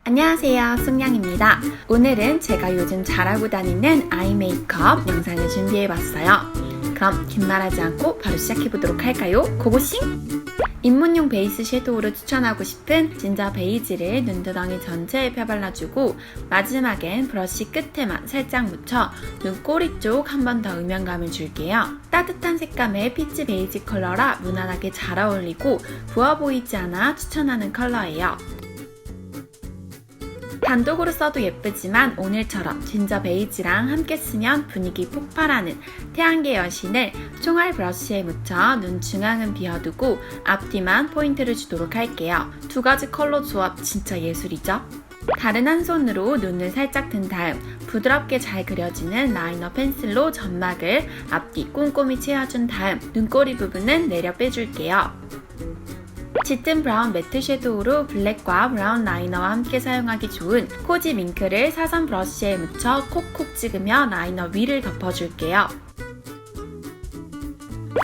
안녕하세요, 쑥냥입니다. 오늘은 제가 요즘 잘하고 다니는 아이 메이크업 영상을 준비해봤어요. 그럼 긴말하지 않고 바로 시작해보도록 할까요? 고고싱! 입문용 베이스 섀도우로 추천하고 싶은 진저 베이지를 눈두덩이 전체에 펴발라주고 마지막엔 브러쉬 끝에만 살짝 묻혀 눈꼬리 쪽 한 번 더 음영감을 줄게요. 따뜻한 색감의 피치 베이지 컬러라 무난하게 잘 어울리고 부어 보이지 않아 추천하는 컬러예요. 단독으로 써도 예쁘지만 오늘처럼 진저 베이지랑 함께 쓰면 분위기 폭발하는 태양계 여신을 총알 브러쉬에 묻혀 눈 중앙은 비워두고 앞뒤만 포인트를 주도록 할게요. 두 가지 컬러 조합 진짜 예술이죠? 다른 한 손으로 눈을 살짝 든 다음 부드럽게 잘 그려지는 라이너 펜슬로 점막을 앞뒤 꼼꼼히 채워준 다음 눈꼬리 부분은 내려 빼줄게요. 짙은 브라운 매트 섀도우로 블랙과 브라운 라이너와 함께 사용하기 좋은 코지 밍크를 사선 브러쉬에 묻혀 콕콕 찍으며 라이너 위를 덮어줄게요.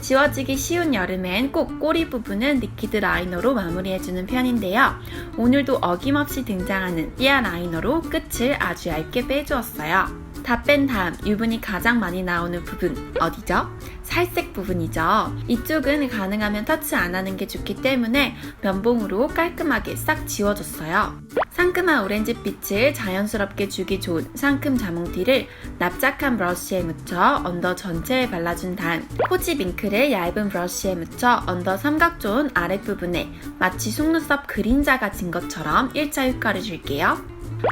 지워지기 쉬운 여름엔 꼭 꼬리 부분은 리퀴드 라이너로 마무리해주는 편인데요. 오늘도 어김없이 등장하는 띠아 라이너로 끝을 아주 얇게 빼주었어요. 다 뺀 다음 유분이 가장 많이 나오는 부분 어디죠? 살색 부분이죠. 이쪽은 가능하면 터치 안 하는 게 좋기 때문에 면봉으로 깔끔하게 싹 지워줬어요. 상큼한 오렌지빛을 자연스럽게 주기 좋은 상큼 자몽티를 납작한 브러쉬에 묻혀 언더 전체에 발라준 다음 코지 밍크를 얇은 브러쉬에 묻혀 언더 삼각존 아랫부분에 마치 속눈썹 그림자가 진 것처럼 1차 효과를 줄게요.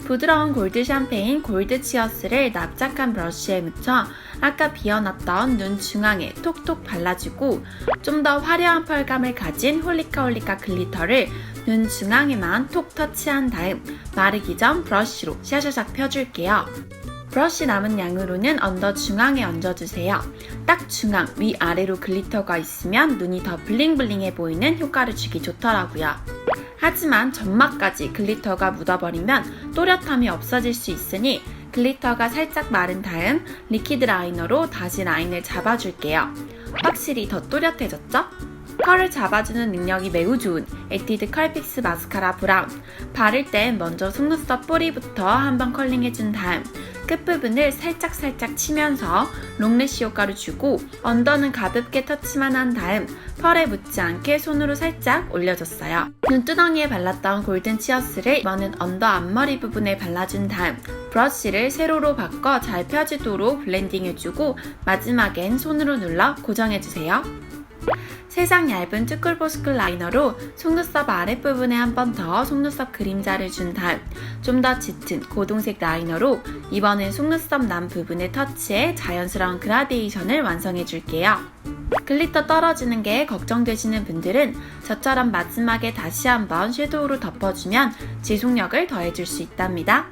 부드러운 골드 샴페인 골드 치어스를 납작한 브러쉬에 묻혀 아까 비워놨던 눈 중앙에 톡톡 발라주고 좀 더 화려한 펄감을 가진 홀리카홀리카 글리터를 눈 중앙에만 톡 터치한 다음 마르기 전 브러쉬로 샤샤샥 펴줄게요. 브러쉬 남은 양으로는 언더 중앙에 얹어주세요. 딱 중앙 위아래로 글리터가 있으면 눈이 더 블링블링해 보이는 효과를 주기 좋더라고요. 하지만 점막까지 글리터가 묻어버리면 또렷함이 없어질 수 있으니 글리터가 살짝 마른 다음 리퀴드 라이너로 다시 라인을 잡아줄게요. 확실히 더 또렷해졌죠? 컬을 잡아주는 능력이 매우 좋은 에뛰드 컬픽스 마스카라 브라운. 바를 땐 먼저 속눈썹 뿌리부터 한번 컬링해준 다음 끝부분을 살짝 치면서 롱래쉬 효과를 주고 언더는 가볍게 터치만 한 다음 펄에 묻지 않게 손으로 살짝 올려줬어요. 눈두덩이에 발랐던 골든 치어스를 이번엔 언더 앞머리 부분에 발라준 다음 브러쉬를 세로로 바꿔 잘 펴지도록 블렌딩해주고 마지막엔 손으로 눌러 고정해주세요. 세상 얇은 쭈글보스클 라이너로 속눈썹 아랫부분에 한 번 더 속눈썹 그림자를 준 다음 좀 더 짙은 고동색 라이너로 이번엔 속눈썹 남 부분에 터치해 자연스러운 그라데이션을 완성해줄게요. 글리터 떨어지는 게 걱정되시는 분들은 저처럼 마지막에 다시 한번 섀도우로 덮어주면 지속력을 더해줄 수 있답니다.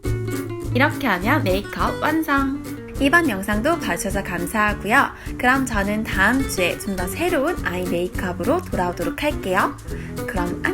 이렇게 하면 메이크업 완성! 이번 영상도 봐주셔서 감사하고요. 그럼 저는 다음 주에 좀 더 새로운 아이 메이크업으로 돌아오도록 할게요. 그럼 안녕!